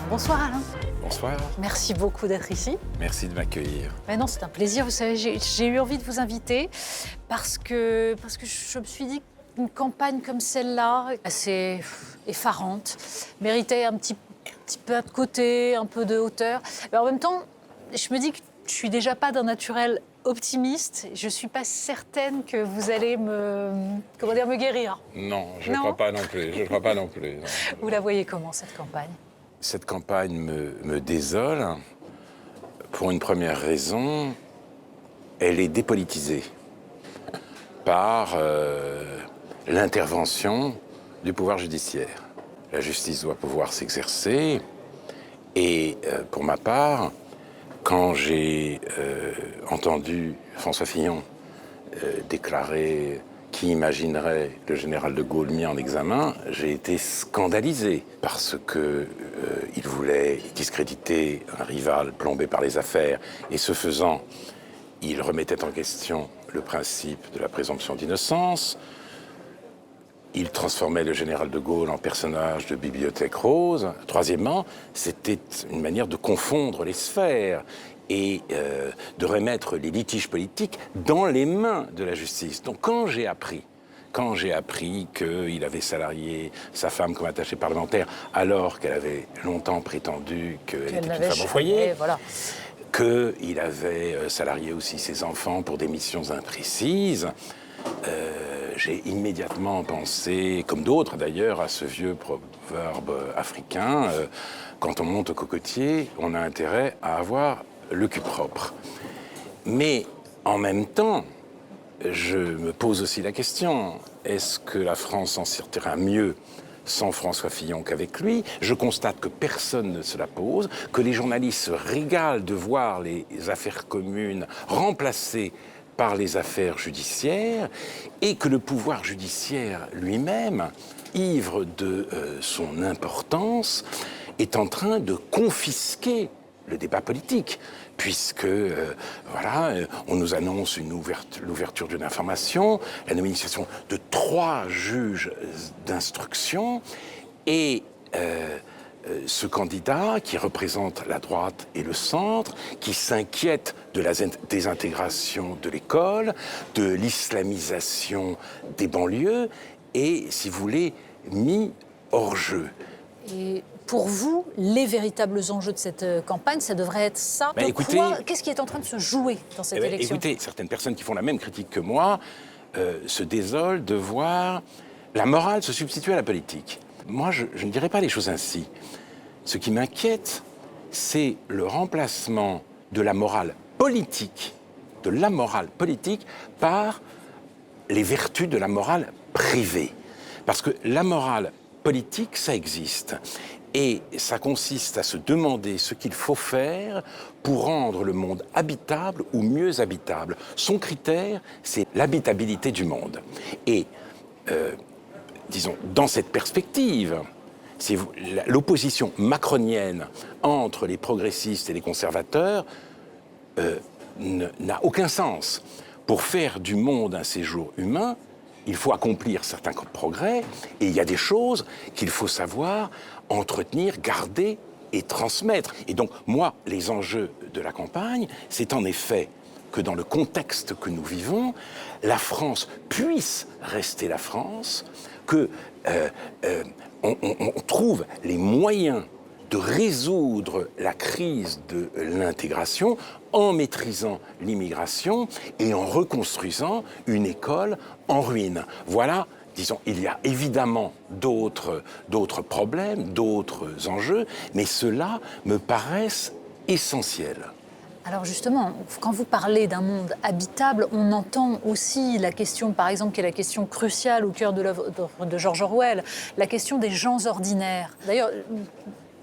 Bonsoir Alain. Bonsoir. Merci beaucoup d'être ici. Merci de m'accueillir. Mais non, c'est un plaisir. Vous savez, j'ai eu envie de vous inviter parce que je me suis dit qu'une campagne comme celle-là, assez effarante, méritait un petit peu de côté, un peu de hauteur. Mais en même temps, je me dis que je suis déjà pas d'un naturel optimiste. Je suis pas certaine que vous allez me guérir. Non, je ne crois pas non plus. Je crois pas non plus. Non. Vous la voyez comment, cette campagne ? Cette campagne me désole pour une première raison. Elle est dépolitisée par l'intervention du pouvoir judiciaire. La justice doit pouvoir s'exercer et pour ma part, quand j'ai entendu François Fillon déclarer qui imaginerait le général de Gaulle mis en examen, j'ai été scandalisé parce que il voulait discréditer un rival plombé par les affaires et ce faisant, il remettait en question le principe de la présomption d'innocence. Il transformait le général de Gaulle en personnage de Bibliothèque Rose. Troisièmement, c'était une manière de confondre les sphères et de remettre les litiges politiques dans les mains de la justice. Donc quand j'ai appris qu'il avait salarié sa femme comme attachée parlementaire, alors qu'elle avait longtemps prétendu qu'elle était une femme au foyer, voilà. Qu'il avait salarié aussi ses enfants pour des missions imprécises, j'ai immédiatement pensé, comme d'autres d'ailleurs, à ce vieux proverbe africain, quand on monte au cocotier, on a intérêt à avoir le cul propre. Mais en même temps, je me pose aussi la question, est-ce que la France s'en sortira mieux sans François Fillon qu'avec lui? Je constate que personne ne se la pose, que les journalistes se régalent de voir les affaires communes remplacées par les affaires judiciaires et que le pouvoir judiciaire lui-même, ivre de son importance, est en train de confisquer le débat politique, puisque on nous annonce l'ouverture d'une information, la nomination de 3 juges d'instruction, et ce candidat qui représente la droite et le centre, qui s'inquiète de la désintégration de l'école, de l'islamisation des banlieues, est, si vous voulez, mis hors jeu. Et pour vous, les véritables enjeux de cette campagne, ça devrait être ça. Qu'est-ce qui est en train de se jouer dans cette élection ? Écoutez, certaines personnes qui font la même critique que moi se désolent de voir la morale se substituer à la politique. Moi, je ne dirais pas les choses ainsi. Ce qui m'inquiète, c'est le remplacement de la morale politique, par les vertus de la morale privée. Parce que la morale politique, ça existe. Et ça consiste à se demander ce qu'il faut faire pour rendre le monde habitable ou mieux habitable. Son critère, c'est l'habitabilité du monde. Et, disons, dans cette perspective, l'opposition macronienne entre les progressistes et les conservateurs n'a aucun sens. Pour faire du monde un séjour humain, il faut accomplir certains progrès, et il y a des choses qu'il faut savoir entretenir, garder et transmettre. Et donc, moi, les enjeux de la campagne, c'est en effet que dans le contexte que nous vivons, la France puisse rester la France, que on trouve les moyens de résoudre la crise de l'intégration en maîtrisant l'immigration et en reconstruisant une école en ruine. Voilà, disons, il y a évidemment d'autres problèmes, d'autres enjeux, mais ceux-là me paraissent essentiels. Alors justement, quand vous parlez d'un monde habitable, on entend aussi la question, par exemple, qui est la question cruciale au cœur de l'œuvre de George Orwell, la question des gens ordinaires. D'ailleurs,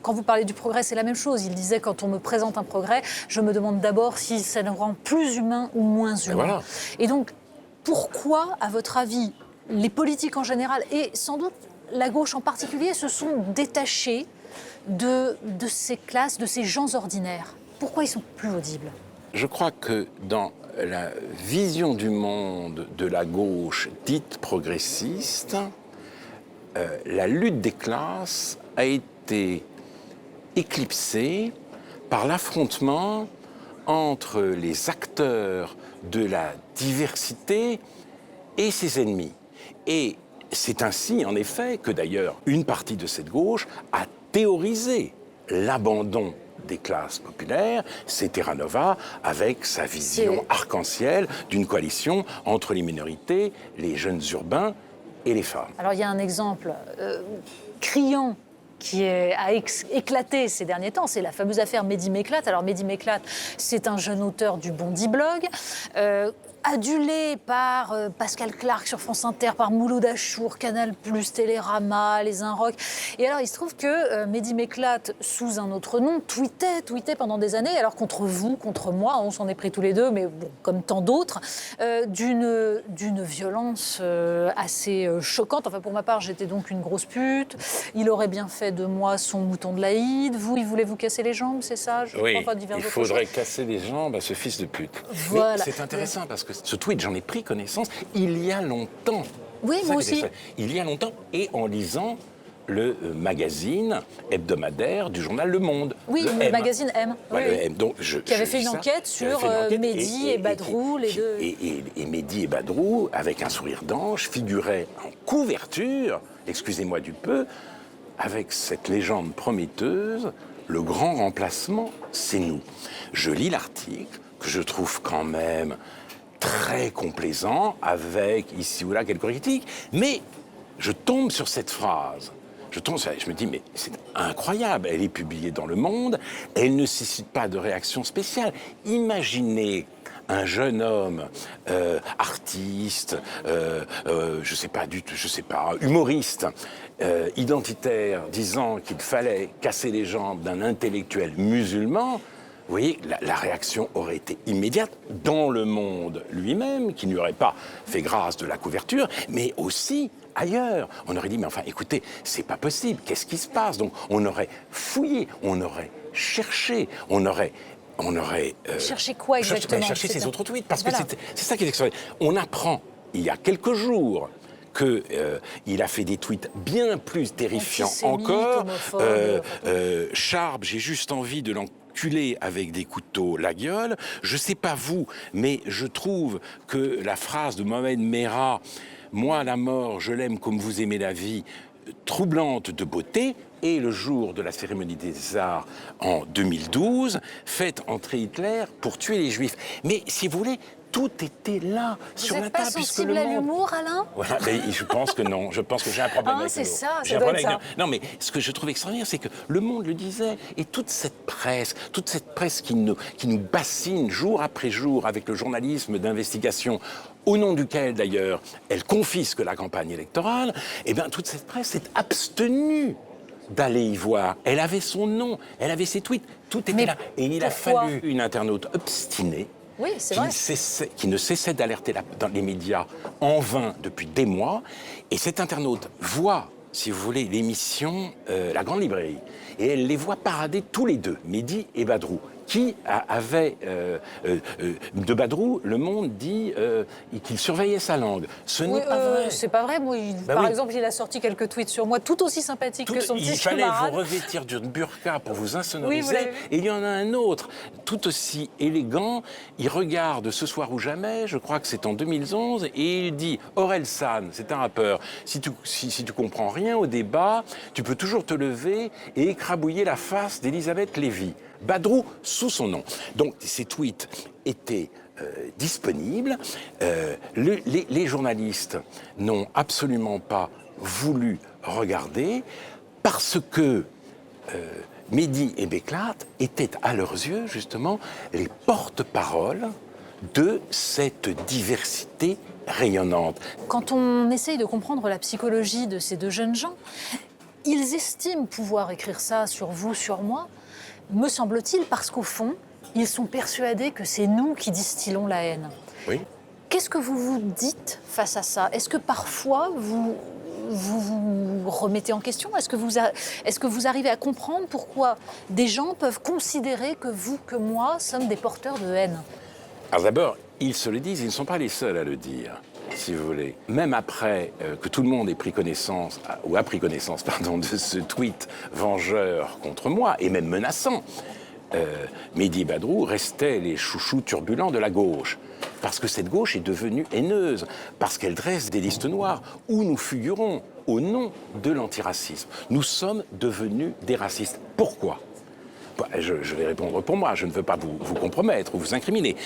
quand vous parlez du progrès, c'est la même chose. Il disait, quand on me présente un progrès, je me demande d'abord si ça nous rend plus humains ou moins humains. Voilà. Et donc, pourquoi, à votre avis, les politiques en général, et sans doute la gauche en particulier, se sont détachés de ces classes, de ces gens ordinaires ? Pourquoi ils sont plus audibles ? Je crois que dans la vision du monde de la gauche dite progressiste, la lutte des classes a été éclipsé par l'affrontement entre les acteurs de la diversité et ses ennemis. Et c'est ainsi, en effet, que d'ailleurs une partie de cette gauche a théorisé l'abandon des classes populaires, c'est Terra Nova avec sa vision arc-en-ciel d'une coalition entre les minorités, les jeunes urbains et les femmes. Alors il y a un exemple criant qui a éclaté ces derniers temps, c'est la fameuse affaire Mehdi Méclate. Alors Mehdi Méclate, c'est un jeune auteur du Bondi Blog, adulé par Pascal Clark sur France Inter, par Mouloud Achour, Canal+, Télérama, Les Inrocks. Et alors, il se trouve que Mehdi Méclate, sous un autre nom, tweetait pendant des années, alors contre vous, contre moi, on s'en est pris tous les deux, mais bon, comme tant d'autres, d'une violence assez choquante. Enfin, pour ma part, j'étais donc une grosse pute. Il aurait bien fait de moi son mouton de l'Aïd. Vous, il voulait vous casser les jambes, c'est ça? Oui, il faudrait casser les jambes à ce fils de pute. Voilà. C'est intéressant parce que ce tweet, j'en ai pris connaissance il y a longtemps. Oui, moi aussi. Il y a longtemps, et en lisant le magazine hebdomadaire du journal Le Monde. Oui, le magazine M. Ouais, oui, le M. Donc, qui avait fait une enquête sur Mehdi et Badrou, les deux. Et Mehdi et Badrou, avec un sourire d'ange, figuraient en couverture, excusez-moi du peu, avec cette légende prometteuse, le grand remplacement, c'est nous. Je lis l'article, que je trouve quand même très complaisant, avec ici ou là quelques critiques, mais je tombe sur cette phrase. Je me dis, mais c'est incroyable, elle est publiée dans Le Monde, elle ne suscite pas de réaction spéciale. Imaginez un jeune homme, artiste, je sais pas, humoriste, identitaire, disant qu'il fallait casser les jambes d'un intellectuel musulman. Vous voyez, la réaction aurait été immédiate dans Le Monde lui-même, qui n'y aurait pas fait grâce de la couverture, mais aussi ailleurs. On aurait dit, mais enfin, écoutez, c'est pas possible, qu'est-ce qui se passe? Donc, on aurait fouillé, on aurait cherché, on aurait chercher quoi exactement? Chercher ces autres tweets, parce que c'est ça qui est extraordinaire. On apprend, il y a quelques jours, qu'il a fait des tweets bien plus terrifiants encore. Charb, j'ai juste envie de l'enculer avec des couteaux la gueule. Je sais pas vous, mais je trouve que la phrase de Mohamed Merah, « Moi, la mort, je l'aime comme vous aimez la vie », troublante de beauté, et le jour de la cérémonie des Arts en 2012, faites entrer Hitler pour tuer les Juifs. Mais si vous voulez, tout était là, sur la table. Vous n'êtes pas sensible à l'humour, Alain? Voilà, mais je pense que non. Je pense que j'ai un problème avec c'est ça, ça doit être ça. Non, mais ce que je trouve extraordinaire, c'est que Le Monde le disait, et toute cette presse qui nous bassine jour après jour avec le journalisme d'investigation, au nom duquel, d'ailleurs, elle confisque la campagne électorale, eh bien, toute cette presse s'est abstenue d'aller y voir. Elle avait son nom, elle avait ses tweets, tout était là. Et il a fallu une internaute obstinée, oui, c'est vrai, qui ne cessait d'alerter dans les médias en vain depuis des mois. Et cette internaute voit, si vous voulez, l'émission La Grande Librairie. Et elle les voit parader tous les deux, Mehdi et Badrou, qui avait, de Badrou, Le Monde dit qu'il surveillait sa langue. Ce n'est pas vrai. C'est pas vrai. Moi, par exemple, il a sorti quelques tweets sur moi, tout aussi sympathiques que son petit camarade. Il fallait vous revêtir d'une burqa pour vous insonoriser. Oui, et il y en a un autre, tout aussi élégant. Il regarde Ce soir ou jamais, je crois que c'est en 2011, et il dit « Orelsan, c'est un rappeur, si tu comprends rien au débat, tu peux toujours te lever et écrabouiller la face d'Elisabeth Lévy. » Badrou sous son nom. Donc ces tweets étaient disponibles. Les journalistes n'ont absolument pas voulu regarder parce que Mehdi et Méclate étaient à leurs yeux justement les porte-paroles de cette diversité rayonnante. Quand on essaye de comprendre la psychologie de ces deux jeunes gens, ils estiment pouvoir écrire ça sur vous, sur moi, me semble-t-il, parce qu'au fond, ils sont persuadés que c'est nous qui distillons la haine. Oui. Qu'est-ce que vous vous dites face à ça? Est-ce que parfois vous remettez en question? Est-ce que vous arrivez à comprendre pourquoi des gens peuvent considérer que vous, que moi, sommes des porteurs de haine? Alors d'abord, ils se le disent, ils ne sont pas les seuls à le dire. si vous voulez. Même après que tout le monde ait pris connaissance, ou a pris connaissance, pardon, de ce tweet vengeur contre moi, et même menaçant, Mehdi et Badrou restaient les chouchous turbulents de la gauche. Parce que cette gauche est devenue haineuse, parce qu'elle dresse des listes noires où nous figurons au nom de l'antiracisme. Nous sommes devenus des racistes. Pourquoi ? Je vais répondre pour moi, je ne veux pas vous compromettre ou vous incriminer.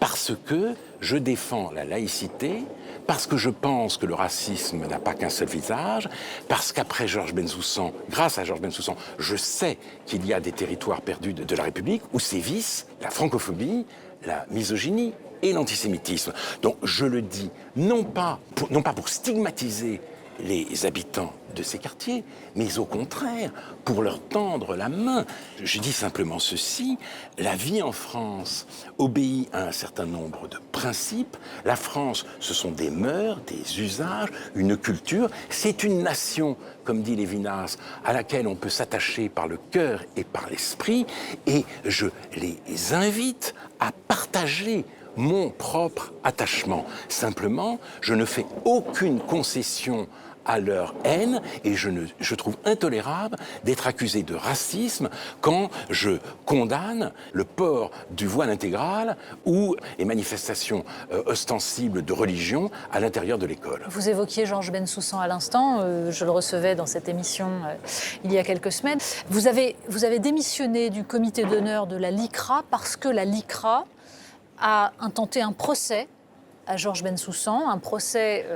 Parce que je défends la laïcité, parce que je pense que le racisme n'a pas qu'un seul visage, parce qu'après Georges Bensoussan, grâce à Georges Bensoussan, je sais qu'il y a des territoires perdus de la République où sévissent la francophobie, la misogynie et l'antisémitisme. Donc je le dis, non pas pour stigmatiser les habitants de ces quartiers, mais au contraire, pour leur tendre la main. Je dis simplement ceci, la vie en France obéit à un certain nombre de principes. La France, ce sont des mœurs, des usages, une culture. C'est une nation, comme dit Lévinas, à laquelle on peut s'attacher par le cœur et par l'esprit. Et je les invite à partager mon propre attachement. Simplement, je ne fais aucune concession à leur haine et je trouve intolérable d'être accusé de racisme quand je condamne le port du voile intégral ou les manifestations ostensibles de religion à l'intérieur de l'école. Vous évoquiez Georges Bensoussan à l'instant, je le recevais dans cette émission il y a quelques semaines. Vous avez démissionné du comité d'honneur de la LICRA parce que la LICRA a intenté un procès à Georges Bensoussan, un procès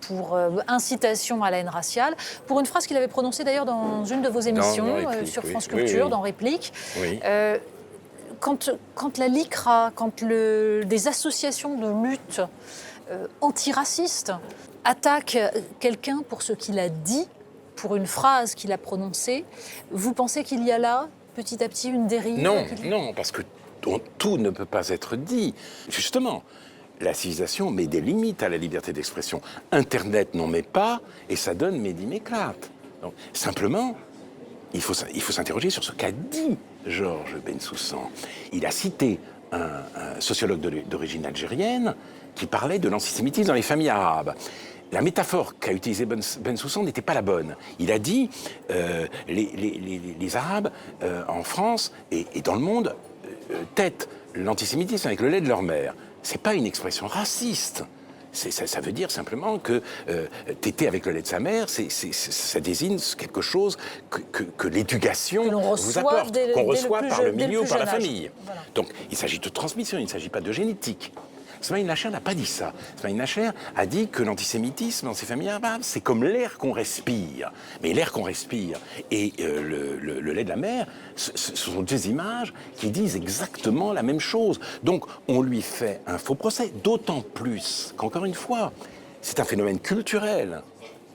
pour incitation à la haine raciale, pour une phrase qu'il avait prononcée d'ailleurs dans une de vos émissions sur France Culture, dans Réplique. Oui. Quand la LICRA, quand des associations de lutte antiracistes attaquent quelqu'un pour ce qu'il a dit, pour une phrase qu'il a prononcée, vous pensez qu'il y a là, petit à petit, une dérive ? Non, parce que tout ne peut pas être dit. Justement, la civilisation met des limites à la liberté d'expression. Internet n'en met pas, et ça donne Mehdi m'éclate. Donc, simplement, il faut s'interroger sur ce qu'a dit Georges Bensoussan. Il a cité un sociologue d'origine algérienne qui parlait de l'antisémitisme dans les familles arabes. La métaphore qu'a utilisée Bensoussan n'était pas la bonne. Il a dit les Arabes en France et dans le monde têtent l'antisémitisme avec le lait de leur mère. C'est pas une expression raciste. Ça veut dire simplement que téter avec le lait de sa mère, ça désigne quelque chose que l'éducation vous apporte, qu'on reçoit par le milieu ou par la famille. Voilà. Donc il s'agit de transmission, il ne s'agit pas de génétique. Smaïn Nacher n'a pas dit ça. Smaïn Nacher a dit que l'antisémitisme dans ces familles arabes, c'est comme l'air qu'on respire. Mais l'air qu'on respire et le lait de la mère, ce sont deux images qui disent exactement la même chose. Donc on lui fait un faux procès, d'autant plus qu'encore une fois, c'est un phénomène culturel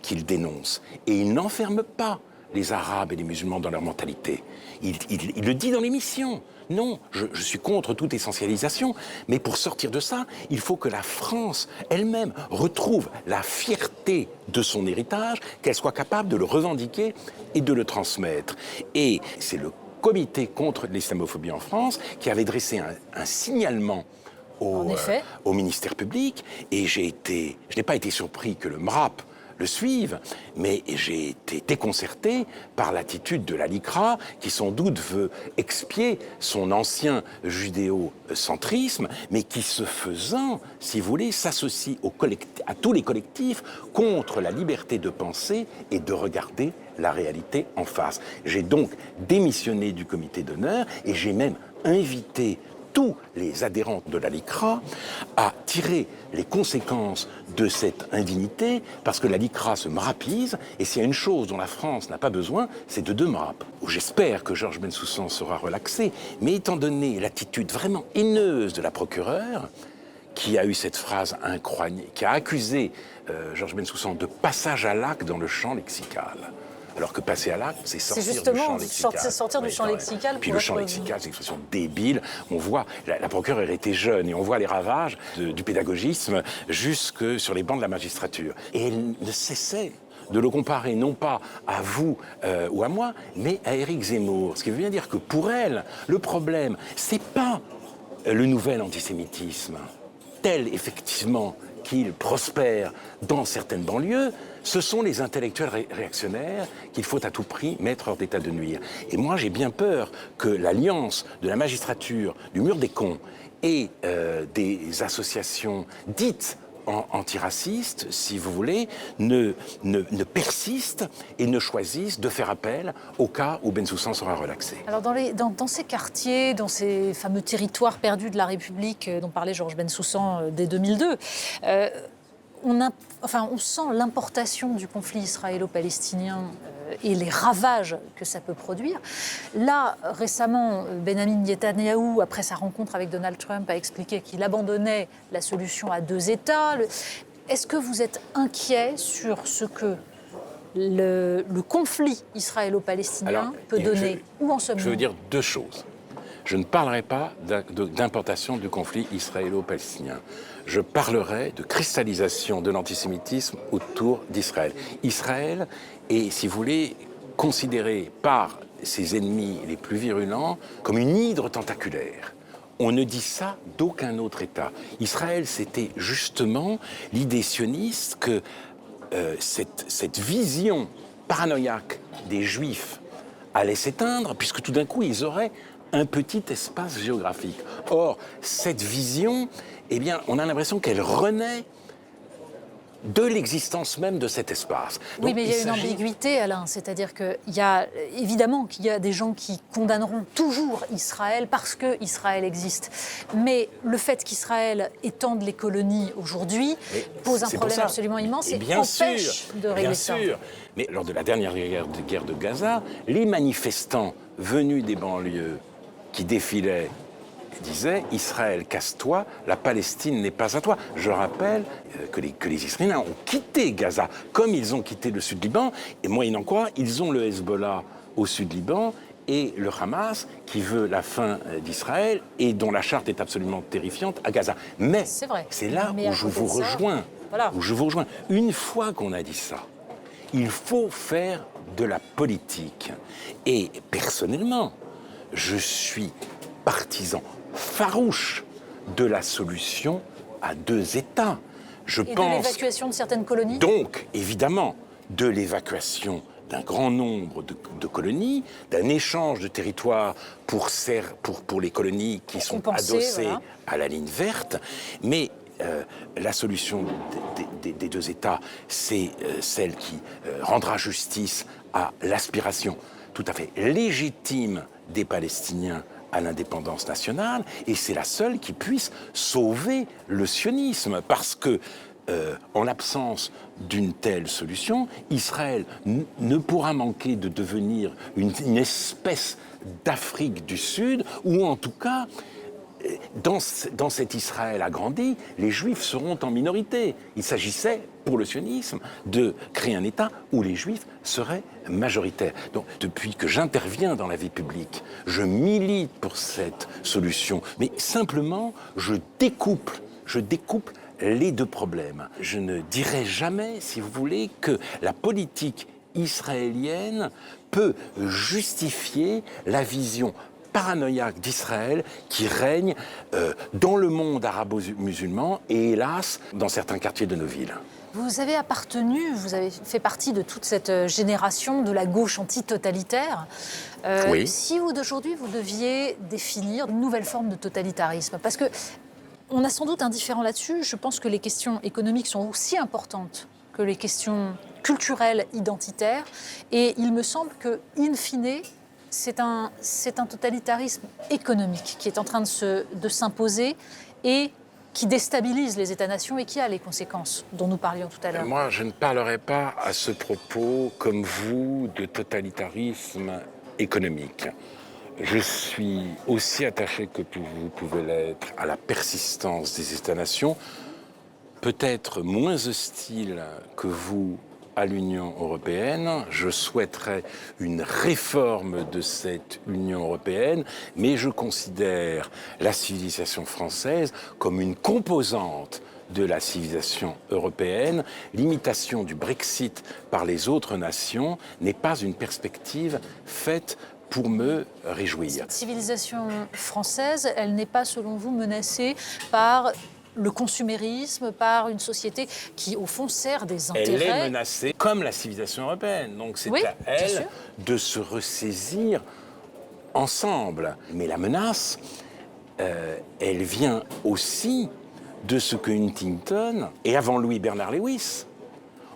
qu'il dénonce. Et il n'enferme pas les Arabes et les musulmans dans leur mentalité. Il le dit dans l'émission. Non, je suis contre toute essentialisation, mais pour sortir de ça, il faut que la France elle-même retrouve la fierté de son héritage, qu'elle soit capable de le revendiquer et de le transmettre. Et c'est le comité contre l'islamophobie en France qui avait dressé un signalement au ministère public, et je n'ai pas été surpris que le MRAP le suivent, mais j'ai été déconcerté par l'attitude de la LICRA, qui sans doute veut expier son ancien judéo-centrisme, mais qui, ce faisant, si vous voulez, s'associe à tous les collectifs contre la liberté de penser et de regarder la réalité en face. J'ai donc démissionné du comité d'honneur et j'ai même invité tous les adhérents de la LICRA à tirer les conséquences de cette indignité, parce que la LICRA se mrapise, et s'il y a une chose dont la France n'a pas besoin, c'est de deux MRAP. J'espère que Georges Bensoussan sera relaxé, mais étant donné l'attitude vraiment haineuse de la procureure, qui a eu cette phrase incroyable, qui a accusé Georges Bensoussan de passage à l'acte dans le champ lexical. Alors que passer à l'acte, c'est sortir du champ lexical. C'est sortir du champ lexical. Puis le champ lexical, c'est une expression débile. On voit, la procureure était jeune, et on voit les ravages du pédagogisme jusque sur les bancs de la magistrature. Et elle ne cessait de le comparer non pas à vous ou à moi, mais à Éric Zemmour. Ce qui veut bien dire que pour elle, le problème, c'est pas le nouvel antisémitisme, tel effectivement qu'il prospère dans certaines banlieues, ce sont les intellectuels réactionnaires qu'il faut à tout prix mettre hors d'état de nuire. Et moi, j'ai bien peur que l'alliance de la magistrature, du mur des cons et des associations dites antiracistes, si vous voulez, ne persistent et ne choisissent de faire appel au cas où Bensoussan sera relaxé. Alors dans ces quartiers, dans ces fameux territoires perdus de la République dont parlait Georges Bensoussan dès 2002, on sent l'importation du conflit israélo-palestinien et les ravages que ça peut produire. Là, récemment, Benjamin Netanyahou, après sa rencontre avec Donald Trump, a expliqué qu'il abandonnait la solution à 2 États. Est-ce que vous êtes inquiet sur ce que le conflit israélo-palestinien peut donner? Où en sommes-nous? Je veux dire 2 choses. Je ne parlerai pas d'importation du conflit israélo-palestinien. Je parlerai de cristallisation de l'antisémitisme autour d'Israël. Israël est, si vous voulez, considéré par ses ennemis les plus virulents comme une hydre tentaculaire. On ne dit ça d'aucun autre État. Israël, c'était justement l'idée sioniste que cette vision paranoïaque des Juifs allait s'éteindre, puisque tout d'un coup, ils auraient un petit espace géographique. Or, cette vision, eh bien, on a l'impression qu'elle renaît de l'existence même de cet espace. Donc, oui, mais il y a une ambiguïté, Alain. C'est-à-dire évidemment qu'il y a des gens qui condamneront toujours Israël parce qu'Israël existe. Mais le fait qu'Israël étende les colonies aujourd'hui pose un problème absolument immense et empêche de régler ça. Bien sûr. Mais lors de la dernière guerre de Gaza, les manifestants venus des banlieues qui défilaient disait « Israël, casse-toi, la Palestine n'est pas à toi ». Je rappelle que les Israéliens ont quitté Gaza, comme ils ont quitté le Sud-Liban, et moyennant quoi, ils ont le Hezbollah au Sud-Liban et le Hamas qui veut la fin d'Israël et dont la charte est absolument terrifiante à Gaza. Mais c'est là où je vous rejoins. Voilà. Où je vous rejoins. Une fois qu'on a dit ça, il faut faire de la politique. Et personnellement, je suis partisan farouche de la solution à 2 États. Et de l'évacuation de certaines colonies ? Donc, évidemment, de l'évacuation d'un grand nombre de colonies, d'un échange de territoires pour les colonies qui sont adossées à la ligne verte, mais la solution des 2 États, c'est celle qui rendra justice à l'aspiration tout à fait légitime des Palestiniens à l'indépendance nationale, et c'est la seule qui puisse sauver le sionisme, parce que, en l'absence d'une telle solution, Israël ne pourra manquer de devenir une espèce d'Afrique du Sud, ou en tout cas, dans cet Israël agrandi, les Juifs seront en minorité. Il s'agissait, pour le sionisme, de créer un État où les Juifs seraient majoritaires. Donc, depuis que j'interviens dans la vie publique, je milite pour cette solution. Mais simplement, je découple les 2 problèmes. Je ne dirai jamais, si vous voulez, que la politique israélienne peut justifier la vision paranoïaque d'Israël qui règne dans le monde arabo-musulman et, hélas, dans certains quartiers de nos villes. Vous avez fait partie de toute cette génération de la gauche antitotalitaire. Oui. Si d'aujourd'hui vous deviez définir une nouvelle forme de totalitarisme, parce que on a sans doute un différent là-dessus, je pense que les questions économiques sont aussi importantes que les questions culturelles, identitaires, et il me semble que, in fine, c'est un totalitarisme économique qui est en train de s'imposer et qui déstabilise les États-nations et qui a les conséquences dont nous parlions tout à l'heure. Moi, je ne parlerai pas à ce propos, comme vous, de totalitarisme économique. Je suis aussi attaché que vous pouvez l'être à la persistance des États-nations, peut-être moins hostile que vous à l'Union européenne. Je souhaiterais une réforme de cette Union européenne, mais je considère la civilisation française comme une composante de la civilisation européenne. L'imitation du Brexit par les autres nations n'est pas une perspective faite pour me réjouir. Cette civilisation française, elle n'est pas, selon vous, menacée par le consumérisme, par une société qui, au fond, sert des intérêts. Elle est menacée comme la civilisation européenne. Donc c'est Oui, à bien elle sûr. de se ressaisir ensemble. Mais la menace, elle vient aussi de ce que Huntington, et avant lui Bernard Lewis,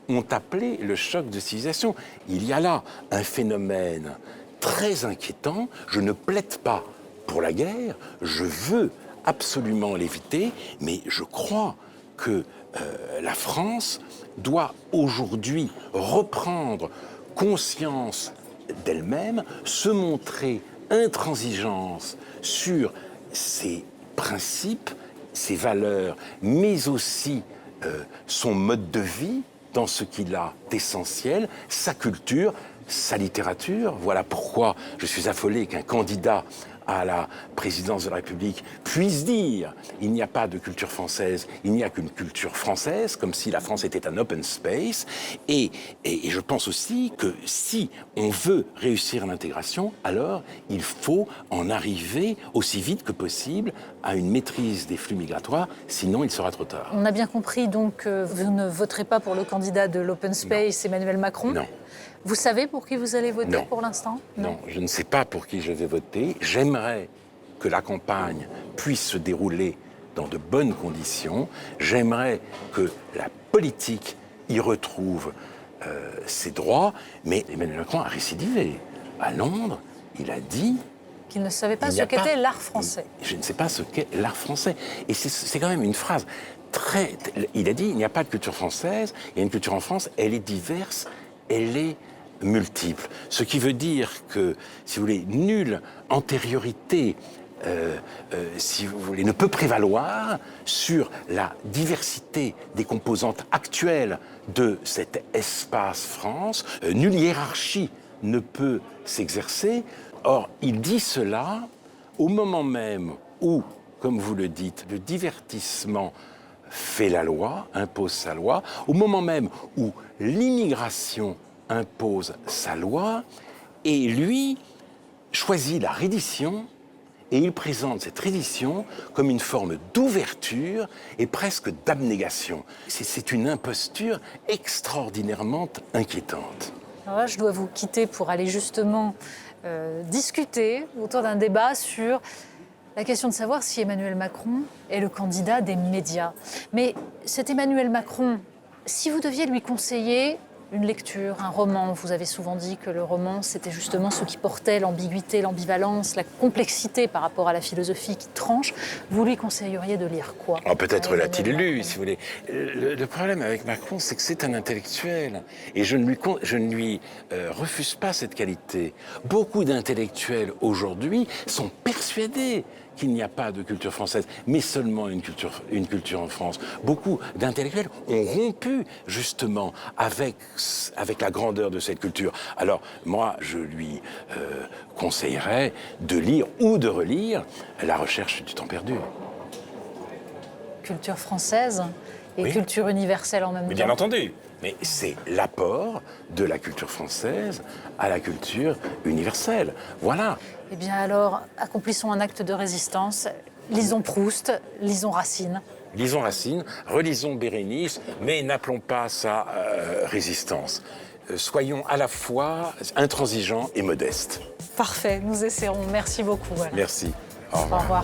ont appelé le choc de civilisation. Il y a là un phénomène très inquiétant. Je ne plaide pas pour la guerre, je veux absolument l'éviter, mais je crois que la France doit aujourd'hui reprendre conscience d'elle-même, se montrer intransigeante sur ses principes, ses valeurs, mais aussi son mode de vie, dans ce qu'il a d'essentiel, sa culture, sa littérature. Voilà pourquoi je suis affolé qu'un candidat à la présidence de la République puisse dire « il n'y a pas de culture française, il n'y a qu'une culture française », comme si la France était un open space. Et je pense aussi que si on veut réussir l'intégration, alors il faut en arriver aussi vite que possible à une maîtrise des flux migratoires, sinon il sera trop tard. On a bien compris donc que vous ne voterez pas pour le candidat de l'Open Space, Emmanuel Macron. Non. Vous savez pour qui vous allez voter Non. pour l'instant? Non, je ne sais pas pour qui je vais voter. J'aimerais que la campagne puisse se dérouler dans de bonnes conditions. J'aimerais que la politique y retrouve ses droits. Mais Emmanuel Macron a récidivé. À Londres, il a dit... Qu'il ne savait pas il n'y ce a pas- qu'était l'art français. Je ne sais pas ce qu'est l'art français. Et c'est quand même une phrase très... Il a dit, il n'y a pas de culture française, il y a une culture en France, elle est diverse, elle est multiple. Ce qui veut dire que, si vous voulez, nulle antériorité, si vous voulez, ne peut prévaloir sur la diversité des composantes actuelles de cet espace France. Nulle hiérarchie ne peut s'exercer. Or, il dit cela au moment même où, comme vous le dites, le divertissement fait la loi, impose sa loi, au moment même où l'immigration impose sa loi, et lui choisit la reddition, et il présente cette reddition comme une forme d'ouverture et presque d'abnégation. C'est une imposture extraordinairement inquiétante. Alors là, je dois vous quitter pour aller justement discuter autour d'un débat sur la question de savoir si Emmanuel Macron est le candidat des médias. Mais cet Emmanuel Macron, si vous deviez lui conseiller une lecture, un roman, vous avez souvent dit que le roman, c'était justement ce qui portait l'ambiguïté, l'ambivalence, la complexité par rapport à la philosophie qui tranche, vous lui conseilleriez de lire quoi? Peut-être l'a-t-il lu, si vous voulez. Le problème avec Macron, c'est que c'est un intellectuel. Et je ne lui refuse pas cette qualité. Beaucoup d'intellectuels aujourd'hui sont persuadés qu'il n'y a pas de culture française, mais seulement une culture en France. Beaucoup d'intellectuels ont rompu justement avec la grandeur de cette culture. Alors moi, je lui conseillerais de lire ou de relire La Recherche du temps perdu. Culture française et Oui. culture universelle en même temps. Bien entendu. Mais c'est l'apport de la culture française à la culture universelle. Voilà. Eh bien alors, accomplissons un acte de résistance. Lisons Proust, lisons Racine. Lisons Racine, relisons Bérénice, mais n'appelons pas ça résistance. Soyons à la fois intransigeants et modestes. Parfait, nous essaierons. Merci beaucoup. Voilà. Merci. Au Au revoir. revoir.